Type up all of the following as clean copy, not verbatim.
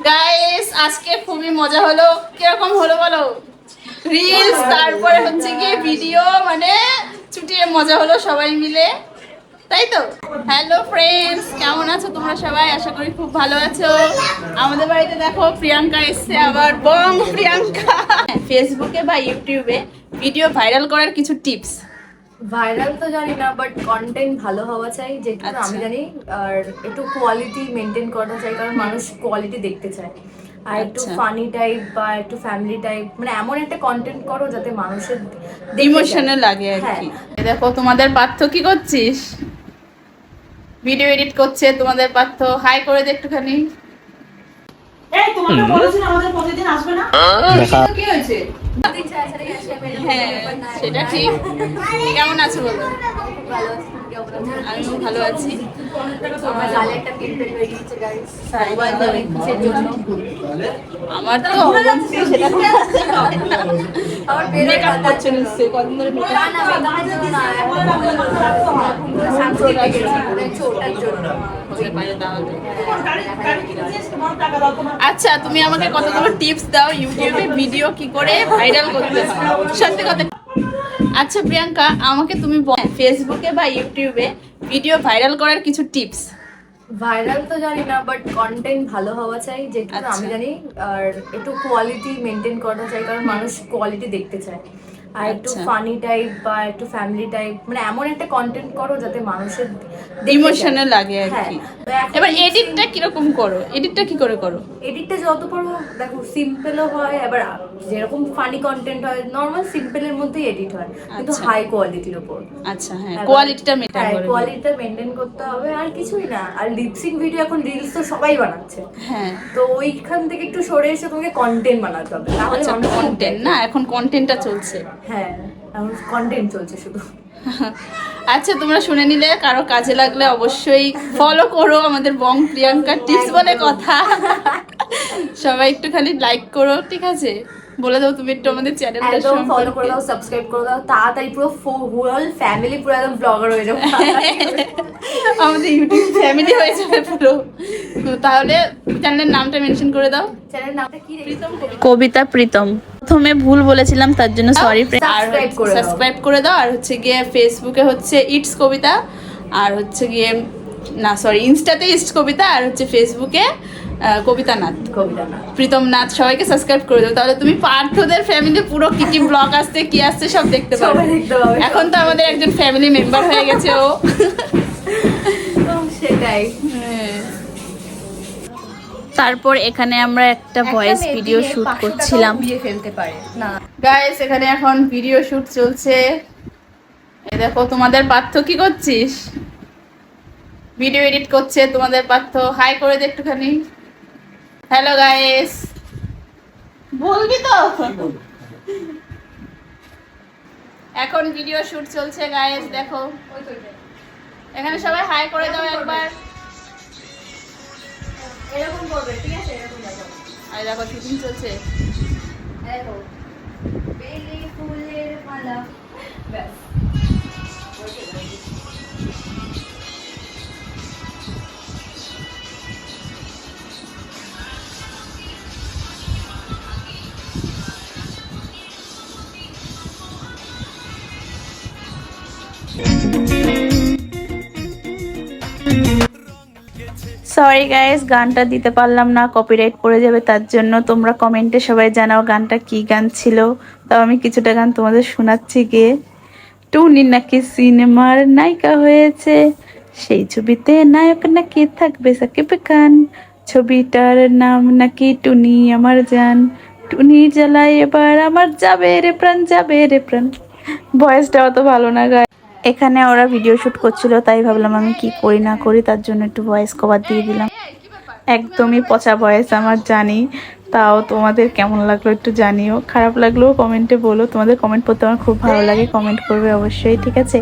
Guys আজকে খুবই মজা হলো। কিরকম হলো বলো? রিলস তারপরে হচ্ছে গিয়ে ভিডিও, মানে ছুটিয়ে মজা হলো সবাই মিলে, তাই তো? হ্যালো ফ্রেন্ডস, কেমন আছো তোমরা সবাই? আশা করি খুব ভালো আছো। আমাদের বাড়িতে দেখো প্রিয়াঙ্কা এসছে, আবার বং প্রিয়াঙ্কা। ফেসবুকে বা ইউটিউবে ভিডিও ভাইরাল করার কিছু টিপস। ভাইরাল তো জানি না, বাট কন্টেন্ট ভালো হওয়া চাই, যেটা আমি জানি। আর একটু কোয়ালিটি মেনটেন করা চাই, কারণ মানুষ কোয়ালিটি দেখতে চায়। আর একটু ফানি টাইপ বা একটু ফ্যামিলি টাইপ, মানে এমন একটা কন্টেন্ট করো যাতে মানুষের ইমোশনাল লাগে আর কি। দেখো তোমাদের পার্থ কি করছিস? ভিডিও এডিট করছে তোমাদের পার্থ। হাই করে দে একটুখানি। এই তোমাকে বলেছি আমাদের প্রতিদিন আসবে না? কি হয়েছে? হ্যাঁ সেটা ঠিক। কেমন আছো বলো? আমিও ভালো আছি। আমার তো সেটা মেকআপ করছে নিশ্চয়ই, কদিন ধরে আচ্ছা তুমি আমাকে কতগুলো টিপস দাও ইউটিউবে ভিডিও কি করে ভাইরাল করতে হয়, সত্যি কথা। আচ্ছা প্রিয়াঙ্কা, আমাকে তুমি ফেসবুকে বা ইউটিউবে ভিডিও ভাইরাল করার কিছু টিপস। ভাইরাল তো জানি না, বাট কন্টেন্ট ভালো হওয়া চাই, যেটা আমি জানি। আর একটু কোয়ালিটি মেনটেন করা চাই, কারণ মানুষ কোয়ালিটি দেখতে চায়। আর একটু ফানি টাইপ বা একটু ফ্যামিলি টাইপ, মানে এমন একটা কন্টেন্ট করো যাতে মানুষের ইমোশনাল লাগে আর কি। এবার এডিটটা কিরকম করো? এডিটটা কি করে করো? এডিটটা যত পারো দেখো সিম্পলও হয়, আবার যেরকম ফানি কন্টেন্ট হয় নর্মাল সিম্পলের মধ্যেই এডিট হয়, কিন্তু হাই কোয়ালিটির উপর। আচ্ছা হ্যাঁ, কোয়ালিটিটা মেনটেন করো। কোয়ালিটিটা মেনটেন করতে হবে, আর কিছুই না। আর লিপসিং ভিডিও এখন রিলস তো সবাই বানাচ্ছে। হ্যাঁ, তো ওইখান থেকে একটু সরে এসে তোমাকে কন্টেন্ট বানাতে হবে, তাহলে মানুষ কন্টেন্ট না, এখন কন্টেন্টটা চলছে। হ্যাঁ, এখন কন্টেন্ট চলছে শুধু। আচ্ছা তোমরা শুনে নিলে, কারো কাজে লাগলে অবশ্যই ফলো করো আমাদের বং প্রিয়াঙ্কার টিপস বলে কথা। সবাই একটু খালি লাইক করো, ঠিক আছে? বলে দাও তুমি একটু আমাদের চ্যানেলটা একদম ফলো করে দাও, সাবস্ক্রাইব করে দাও, তাড়াতাড়ি পুরো হোল ফ্যামিলি পুরো একদম ব্লগার হয়ে যাবে। আমাদের ইউটিউব ফ্যামিলি হয়ে যাবে পুরো। তাহলে চ্যানেলের নামটা মেনশন করে দাও। চ্যানেলের নামটা কি? কবিতা প্রীতম। প্রথমে ভুল বলেছিলাম তার জন্য সরি। সাবস্ক্রাইব করে দাও। আর হচ্ছে গিয়ে ফেসবুকে হচ্ছে ইটস কবিতা, আর হচ্ছে গিয়ে না সরি ইনস্টাতে ইটস কবিতা, আর হচ্ছে ফেসবুকে কবিতা নাথ, প্রীতম নাথ। সবাইকে সাবস্ক্রাইব করে দাও, তাহলে তুমি পার্থদের ফ্যামিলি পুরো কি কি ব্লগ আসছে কি আসছে সব দেখতে পাবে। এখন তো আমাদের একজন ফ্যামিলি মেম্বার হয়ে গেছে ও। সেটাই। তারপর এখানে আমরা একটা ভয়েস ভিডিও শুট করছিলাম। গাইস এখানে এখন ভিডিও শুট চলছে। এই দেখো তোমাদের পার্থ কি করছিস? ভিডিও এডিট করছে তোমাদের পার্থ। হাই করে দে একটুখানি। হ্যালো গাইস, বলবি তো? এখন ভিডিও শুট চলছে গাইস, দেখো এখানে সবাই হাই করে দাও একবার। এরকম করবে, ঠিক আছে? এরকম দেখো। আর দেখো শুটিং চলছে। দেখো বেলি ফুলের মালা, ব্যাস। সরি গাইস, গানটা দিতে পারলাম না, কপিরাইট পড়ে যাবে। তার জন্য তোমরা কমেন্টে সবাই জানাও গানটা কি গান ছিল। তাও আমি কিছুটা গান তোমাদের শোনাচ্ছি গিয়ে। টুনি নাকি সিনেমার নায়িকা হয়েছে, সেই ছবিতে নায়ক নাকি থাকবে সাকিব খান। ছবিটার নাম নাকি টুনি আমার জান, টুনি জ্বালায় এবার আমার যাবে রে প্রাণ, যাবে রে প্রাণ। ভয়েসটা অত ভালো না গায়। এখানে ওরা ভিডিও শুট করছিল, তাই ভাবলাম আমি কি করি না করি, তার জন্য একটু ভয়েস কভার দিয়ে দিলাম। একদমই পচা ভয়েস আমার জানি, তাও তোমাদের কেমন লাগলো একটু জানিও। খারাপ লাগলেও কমেন্টে বলো, তোমাদের কমেন্ট পড়তে আমার খুব ভালো লাগে, কমেন্ট করবে অবশ্যই, ঠিক আছে?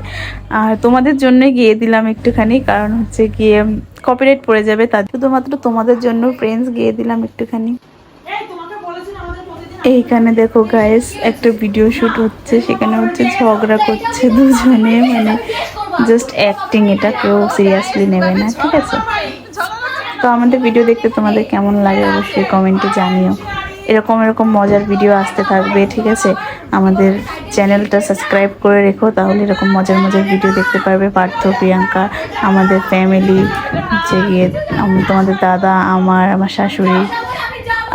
আর তোমাদের জন্যই গিয়ে দিলাম একটুখানি, কারণ হচ্ছে গিয়ে কপিরাইট পড়ে যাবে, তার শুধুমাত্র তোমাদের জন্য ফ্রেন্ডস গিয়ে দিলাম একটুখানি। এইখানে দেখো গাইস একটা ভিডিও শুট হচ্ছে, সেখানে হচ্ছে ঝগড়া করছে দুজনে, মানে জাস্ট অ্যাক্টিং, এটা কেউ সিরিয়াসলি নেবে না, ঠিক আছে? তো আমাদের ভিডিও দেখতে তোমাদের কেমন লাগে অবশ্যই কমেন্টে জানিও। এরকম মজার ভিডিও আসতে থাকবে, ঠিক আছে? আমাদের চ্যানেলটা সাবস্ক্রাইব করে রেখো, তাহলে এরকম মজার ভিডিও দেখতে পারবে। পার্থ, প্রিয়াঙ্কা, আমাদের ফ্যামিলি হচ্ছে গিয়ে তোমাদের দাদা, আমার শাশুড়ি,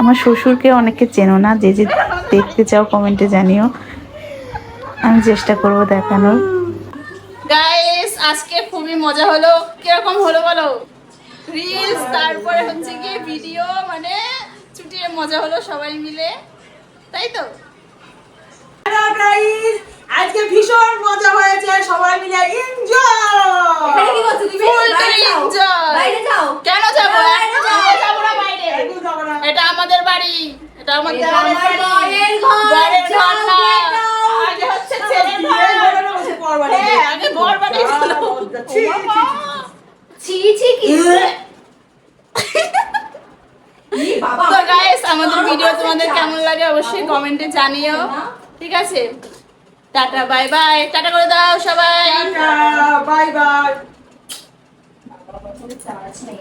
আমার শ্বশুরকে অনেকে চেনো না, যে যে দেখতে চাও কমেন্টে জানিও, আমি চেষ্টা করব দেখানোর। গাইস আজকে খুবই মজা হলো। কিরকম হলো বলো? রিলস, তারপরে হচ্ছে গিয়ে ভিডিও, মানে ছুটিয়ে মজা হলো সবাই মিলে, তাই তো? হ্যালো গাইস, আজকে ভীষণ মজা হয়েছে, সবাই মিলে এনজয়। এখানে কি করছো তুমি? Full বাইরে যাও। enjoy। বাইরে যাও। কেন যাবো? বাইরে যাও। যাবো না বাইরে। একদম যাবো না। এটা আমাদের বাড়ি, এটা আমাদের এটা বাড়ির আমার বাড়ি। বরের ঘর। বরের ঘর যাও, না। get out। আগে হচ্ছে ছেলের বিয়ে ঘর। হলো না, বসে পর বাড়ি। হ্যাঁ, আগে বর বাড়ি চলো। ছি, ও বাবা। ছি ছি কি? ই বাবা। তো গাইস আমাদের ভিডিও তোমাদের কেমন লাগে অবশ্যই কমেন্টে জানিও, ঠিক আছে? টাটা বাই বাই, টাটা করে দাও সবাই। Tata, bye bye. চার্জ নেই।